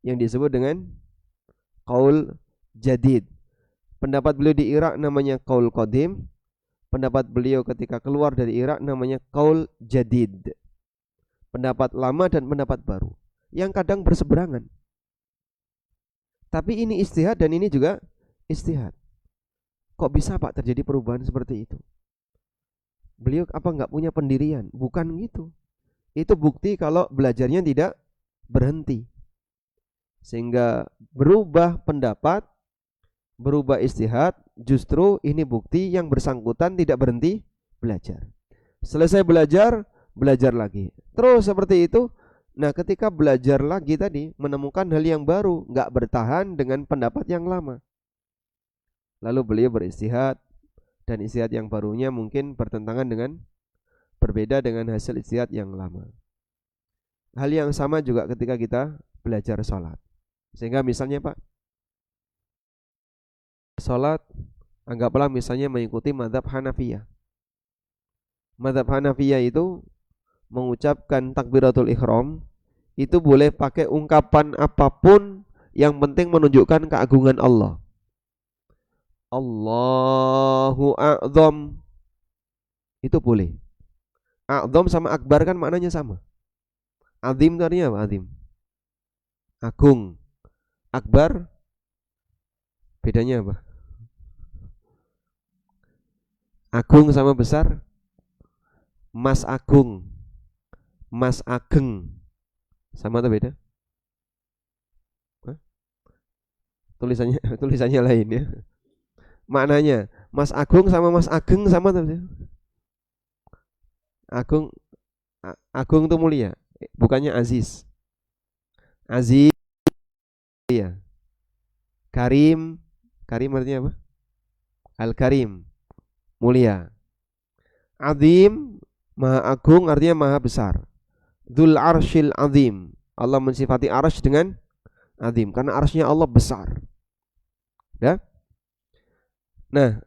yang disebut dengan qaul jadid. Pendapat beliau di Irak namanya qaul qadim, pendapat beliau ketika keluar dari Irak namanya qaul jadid. Pendapat lama dan pendapat baru yang kadang berseberangan. Tapi ini ijtihad dan ini juga ijtihad. Kok bisa Pak terjadi perubahan seperti itu? Beliau apa enggak punya pendirian? Bukan gitu. Itu bukti kalau belajarnya tidak berhenti. Sehingga berubah pendapat, berubah ijtihad, justru ini bukti yang bersangkutan tidak berhenti belajar. Selesai belajar, belajar lagi. Terus seperti itu. Nah, ketika belajar lagi tadi, menemukan hal yang baru, enggak bertahan dengan pendapat yang lama. Lalu beliau beristihad, dan istihad yang barunya mungkin bertentangan dengan, berbeda dengan hasil istihad yang lama. Hal yang sama juga ketika kita belajar sholat. Sehingga misalnya Pak, sholat, anggaplah misalnya mengikuti mazhab Hanafiyah. Mazhab Hanafiyah itu mengucapkan takbiratul ihram itu boleh pakai ungkapan apapun, yang penting menunjukkan keagungan Allah. Allahu a'zam itu boleh. A'zam sama akbar kan maknanya sama. Azim itu artinya apa? Azim, agung. Akbar bedanya apa? Agung sama besar, Mas Agung, Mas Ageng, sama atau beda? Hah? Tulisannya lain ya. Maknanya Mas Agung sama Mas Ageng sama atau beda? Agung itu mulia, bukannya aziz. Aziz, ya. Karim, Karim artinya apa? Al-Karim, mulia. Azim, maha agung artinya maha besar. Dzul arsyil azim, Allah mensifati arsy dengan azim karena arsy-nya Allah besar. Ya. Nah,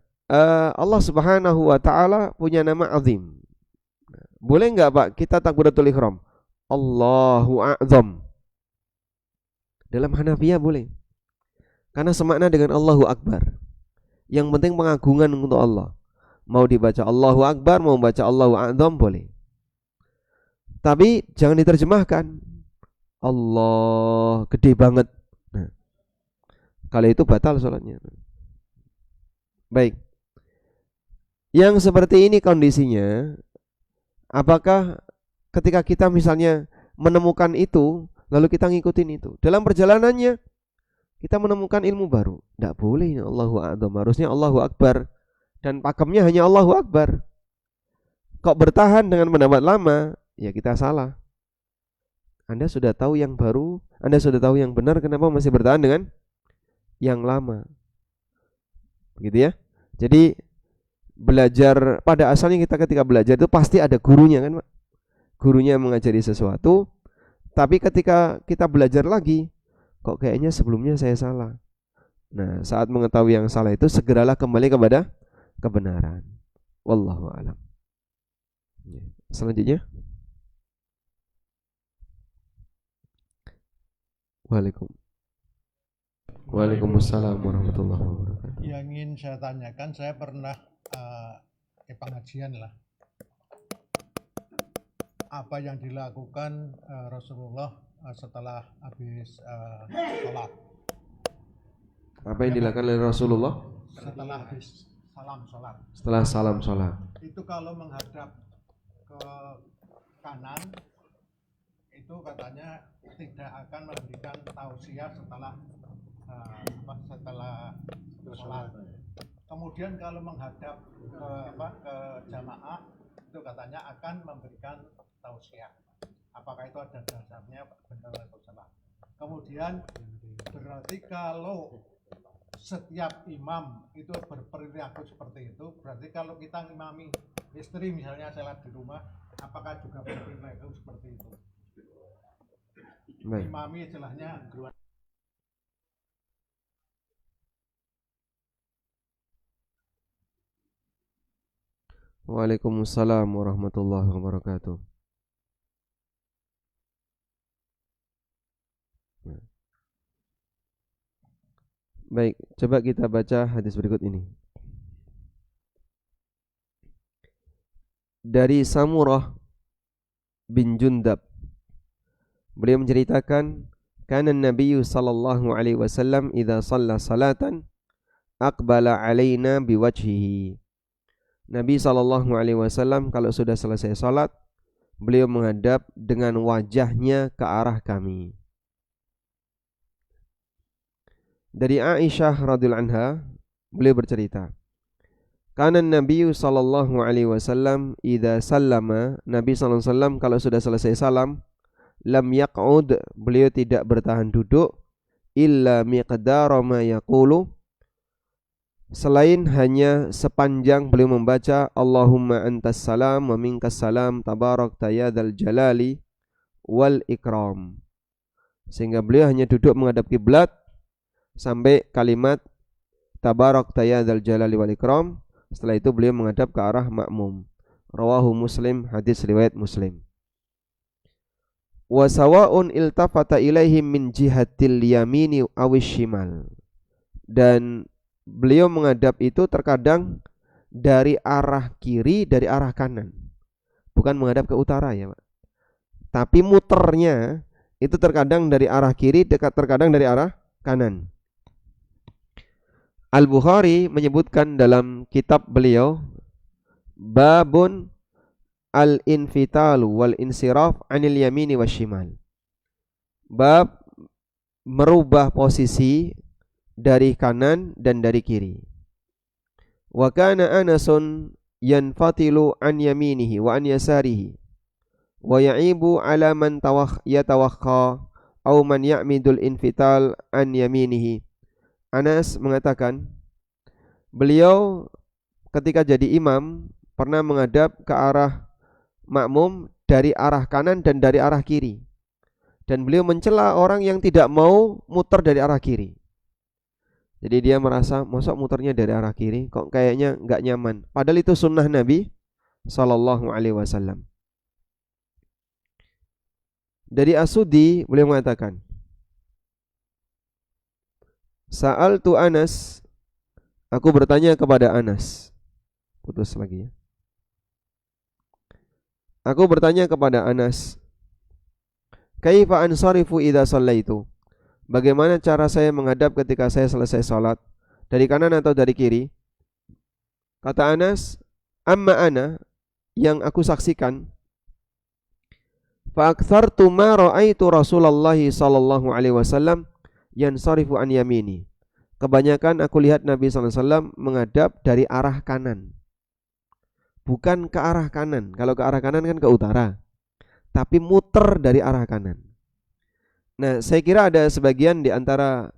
Allah Subhanahu wa taala punya nama azim. Boleh enggak Pak kita takbiratul ihram? Allahu a'zam. Dalam Hanafiyah boleh. Karena semakna dengan Allahu akbar. Yang penting pengagungan untuk Allah. Mau dibaca Allahu akbar, mau baca Allahu a'zam boleh. Tapi jangan diterjemahkan Allah gede banget. Nah, kalau itu batal sholatnya. Baik. Yang seperti ini kondisinya, apakah ketika kita misalnya menemukan itu, lalu kita ngikutin itu, dalam perjalanannya kita menemukan ilmu baru, tidak boleh Allahu a'zam, harusnya Allahu akbar, dan pakemnya hanya Allahu akbar. Kok bertahan dengan pendapat lama? Ya kita salah. Anda sudah tahu yang baru, Anda sudah tahu yang benar, kenapa masih bertahan dengan yang lama? Begitu ya. Jadi belajar pada asalnya kita ketika belajar itu pasti ada gurunya kan Pak. Gurunya mengajari sesuatu, tapi ketika kita belajar lagi, kok kayaknya sebelumnya saya salah. Nah, saat mengetahui yang salah itu segeralah kembali kepada kebenaran. Wallahu a'lam. Selanjutnya. Waalaikumsalam warahmatullahi wabarakatuh. Yang ingin saya tanyakan, saya pernah pengajian lah. Apa yang dilakukan Rasulullah setelah habis sholat? Apa yang dilakukan oleh Rasulullah setelah habis salam sholat? Setelah salam sholat. Itu kalau menghadap ke kanan, itu katanya tidak akan memberikan tausiah setelah sholat. Kemudian kalau menghadap ke jamaah, itu katanya akan memberikan tausiah. Apakah itu ada dasarnya benar atau salah? Kemudian berarti kalau setiap imam itu berperilaku seperti itu, berarti kalau kita ngimami istri misalnya sholat di rumah, apakah juga berperilaku seperti itu? Baik. Imami istilahnya. Waalaikumsalam warahmatullahi wabarakatuh. Baik, coba kita baca hadis berikut ini. Dari Samurah bin Jundab, beliau menceritakan, kana Nabi sallallahu alaihi wasallam idza shalla salatan aqbala alaina biwajhihi. Nabi sallallahu alaihi wasallam kalau sudah selesai salat, beliau menghadap dengan wajahnya ke arah kami. Dari Aisyah radhiyallahu anha, beliau bercerita, kana Nabi sallallahu alaihi wasallam idza sallama, Nabi sallallahu alaihi wasallam kalau sudah selesai salam, lam yaq'ud, beliau tidak bertahan duduk, illa miqdara ma yaqulu, selain hanya sepanjang beliau membaca Allahumma antas salam wa minkas salam tabarakta ya dzal jalali wal ikram, sehingga beliau hanya duduk menghadap kiblat sampai kalimat tabarakta ya dzal jalali wal ikram. Setelah itu beliau menghadap ke arah makmum. Rawahu Muslim, hadis riwayat Muslim. Wa sawa'un iltafata ilaihim min jihatil yamini awish shimal, dan beliau menghadap itu terkadang dari arah kiri, dari arah kanan. Bukan menghadap ke utara ya Pak, tapi muternya itu terkadang dari arah kiri, terkadang dari arah kanan. Al-Bukhari menyebutkan dalam kitab beliau, babun al-infitalu wal insiraf anil yamini washimal, bab merubah posisi dari kanan dan dari kiri. Wa kana Anasun yanfatilu an yaminihi wa an yasarihi wa ya'ibu ala man yatawakha au man ya'midul infital an yaminihi. Anas mengatakan beliau ketika jadi imam pernah menghadap ke arah makmum dari arah kanan dan dari arah kiri. Dan beliau mencela orang yang tidak mau muter dari arah kiri. Jadi dia merasa masa muternya dari arah kiri kok kayaknya enggak nyaman. Padahal itu sunnah Nabi sallallahu alaihi wasallam. Dari As-Sudi beliau mengatakan, Sa'altu Anas, aku bertanya kepada Anas. Putus lagi ya. Aku bertanya kepada Anas, kaifa ansarifu idza shallaitu? Bagaimana cara saya menghadap ketika saya selesai salat? Dari kanan atau dari kiri? Kata Anas, amma ana, yang aku saksikan, fa aktsartu ma ra'aitu Rasulullah sallallahu alaihi wasallam yansarifu an yamini. Kebanyakan aku lihat Nabi sallallahu alaihi wasallam menghadap dari arah kanan. Bukan ke arah kanan. Kalau ke arah kanan kan ke utara. Tapi muter dari arah kanan. Nah, saya kira ada sebagian di antara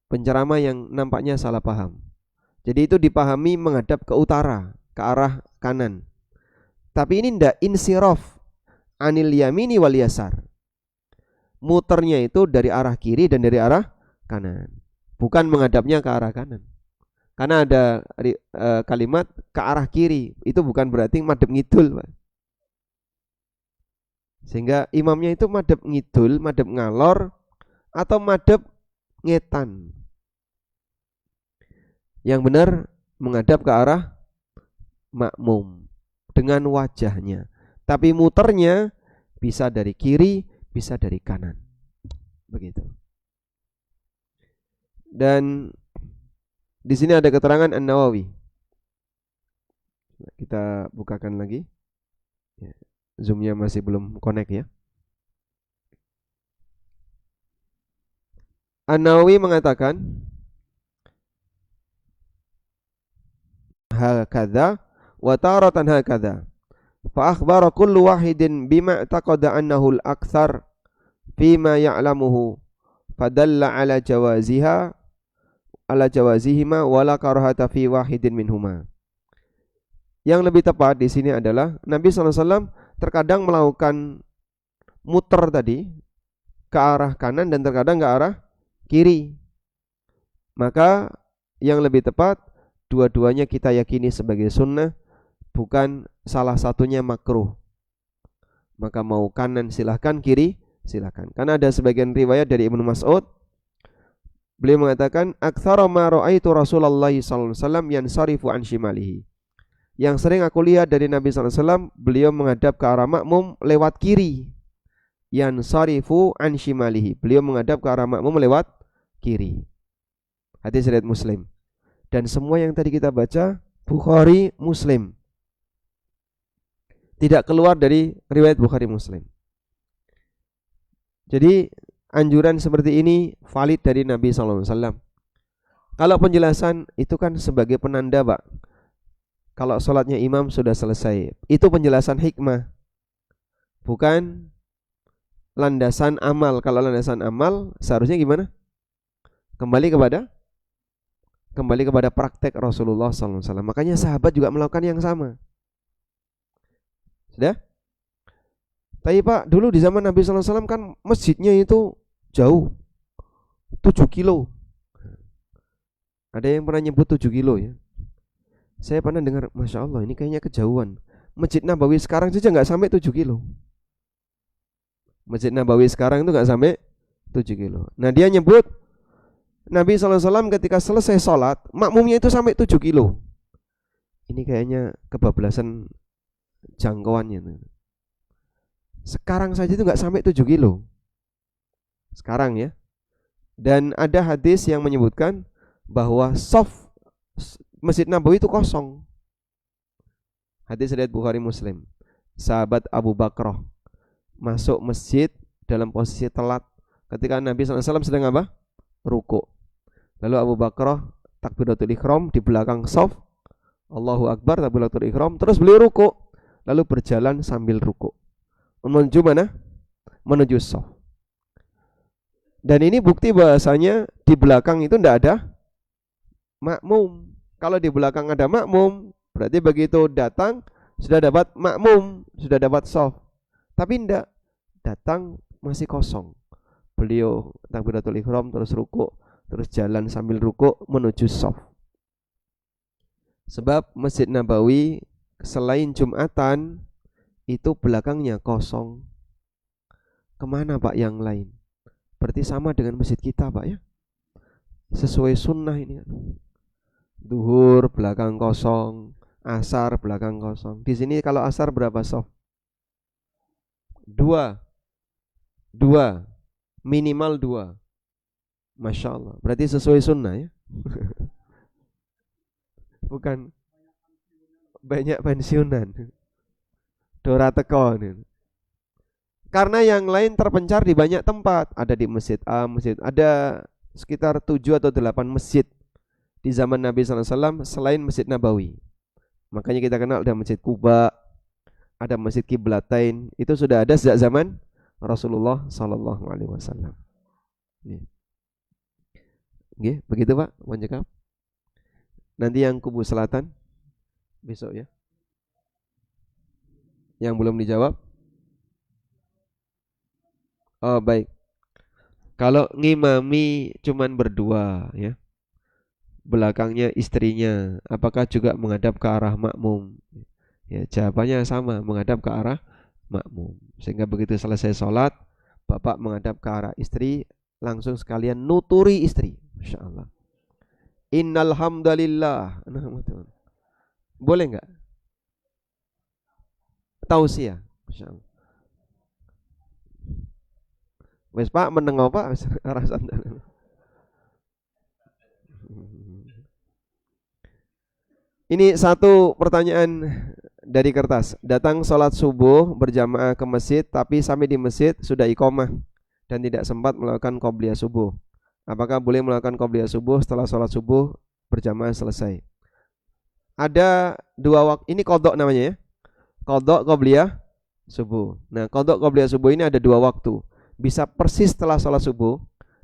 penceramah yang nampaknya salah paham. Jadi itu dipahami menghadap ke utara, ke arah kanan. Tapi ini ndak insiraf anil yamini wal yasar. Muternya itu dari arah kiri dan dari arah kanan. Bukan menghadapnya ke arah kanan. Karena ada kalimat ke arah kiri, itu bukan berarti madhep ngidul, Pak. Sehingga imamnya itu madhep ngidul, madhep ngalor, atau madhep ngetan. Yang benar menghadap ke arah makmum dengan wajahnya. Tapi muternya bisa dari kiri, bisa dari kanan. Begitu. Dan di sini ada keterangan An-Nawawi. Kita bukakan lagi. Zoom-nya masih belum connect ya. An-Nawawi mengatakan hakadha wa taratan hakadha. Fa akhbara kullu wahidin bima taqada annahu al-akthar fima ya'lamuhu fadalla ala jawazihima wala karahata fi wahidin minhuma. Yang lebih tepat di sini adalah Nabi SAW terkadang melakukan muter tadi ke arah kanan dan terkadang ke arah kiri. Maka yang lebih tepat dua-duanya kita yakini sebagai sunnah, bukan salah satunya makruh. Maka mau kanan silahkan, kiri silahkan. Karena ada sebagian riwayat dari Ibnu Mas'ud, beliau mengatakan aktsara ma ra'aitu Rasulullah sallallahu alaihi wasallam yansarifu an shimalihi. Yang sering aku lihat dari Nabi sallallahu alaihi wasallam, beliau menghadap ke arah makmum lewat kiri. Yansarifu an shimalihi. Beliau menghadap ke arah makmum lewat kiri. Hadis riwayat Muslim. Dan semua yang tadi kita baca Bukhari, Muslim. Tidak keluar dari riwayat Bukhari, Muslim. Jadi anjuran seperti ini valid dari Nabi SAW. Kalau penjelasan itu kan sebagai penanda, Pak. Kalau sholatnya imam sudah selesai, itu penjelasan hikmah, bukan landasan amal. Kalau landasan amal seharusnya gimana? Kembali kepada praktek Rasulullah SAW. Makanya sahabat juga melakukan yang sama. Sudah? Tapi Pak, dulu di zaman Nabi SAW kan masjidnya itu jauh, 7 kilo. Ada yang pernah nyebut 7 kilo ya? Saya pernah dengar, Masya Allah ini kayaknya kejauhan. Masjid Nabawi sekarang saja gak sampai 7 kilo. Masjid Nabawi sekarang itu gak sampai 7 kilo. Nah dia nyebut Nabi SAW ketika selesai sholat, makmumnya itu sampai 7 kilo. Ini kayaknya kebablasan jangkauannya. Sekarang saja itu gak sampai 7 kilo. Sekarang ya. Dan ada hadis yang menyebutkan bahwa soft Masjid Nabawi itu kosong. Hadis riwayat Bukhari, Muslim. Sahabat Abu Bakrah masuk masjid dalam posisi telat ketika Nabi SAW sedang apa? Ruku. Lalu Abu Bakrah takbiratul ihram di belakang shaf. Allahu Akbar, takbiratul ihram. Terus beliau ruku. Lalu berjalan sambil ruku. Menuju mana? Menuju shaf. Dan ini bukti bahasanya di belakang itu tidak ada makmum. Kalau di belakang ada makmum, berarti begitu datang sudah dapat makmum, sudah dapat shaf. Tapi tidak, datang masih kosong. Beliau takbiratul ihram terus rukuk, terus jalan sambil rukuk menuju shaf. Sebab Masjid Nabawi selain Jumatan itu belakangnya kosong. Kemana Pak yang lain? Berarti sama dengan masjid kita Pak ya. Sesuai sunnah ini kan. Duhur belakang kosong, asar belakang kosong. Di sini kalau asar berapa shaf? Dua, minimal dua. Masya Allah. Berarti sesuai sunnah ya. Bukan banyak pensiunan. Dora teko. Karena yang lain terpencar di banyak tempat. Ada di masjid A, masjid ada sekitar 7 atau 8 masjid di zaman Nabi SAW selain Masjid Nabawi. Makanya kita kenal ada Masjid Kuba, ada Masjid Kiblatain. Itu sudah ada sejak zaman Rasulullah SAW. Begitu Pak, Wanjekap. Nanti yang kubu selatan besok ya. Yang belum dijawab? Oh baik. Kalau ngimami cuman berdua ya, belakangnya istrinya, apakah juga menghadap ke arah makmum? Ya jawabannya sama, menghadap ke arah makmum. Sehingga begitu selesai sholat, bapak menghadap ke arah istri, langsung sekalian nuturi istri. Masya Allah. Innal hamdalillah. Boleh nggak? Tausiah. Masya Allah. Wes Pak meneng apa? Arah sandan. Ini satu pertanyaan dari kertas. Datang sholat subuh berjamaah ke masjid, tapi sampai di masjid sudah iqomah dan tidak sempat melakukan qobliyah subuh. Apakah boleh melakukan qobliyah subuh setelah sholat subuh berjamaah selesai? Ada dua waktu. Ini qodok namanya ya. Qodok qobliyah subuh. Nah, qodok qobliyah subuh ini ada dua waktu. Bisa persis setelah sholat subuh,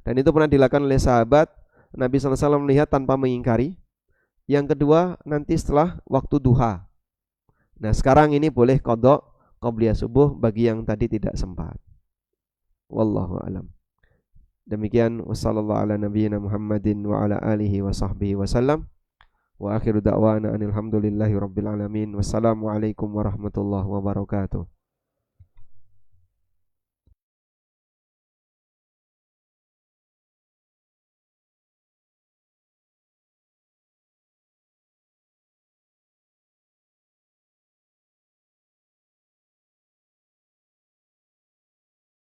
dan itu pernah dilakukan oleh sahabat. Nabi SAW melihat tanpa mengingkari. Yang kedua nanti setelah waktu duha. Nah sekarang ini boleh qodok qobliyah subuh bagi yang tadi tidak sempat. Wallahu a'lam. Demikian wassallallahu ala nabiyyina Muhammadin wa ala alihi wa sahbihi wasallam. Wa akhiru da'wana anil hamdulillahi rabbil alamin. Wassalamualaikum warahmatullahi wabarakatuh.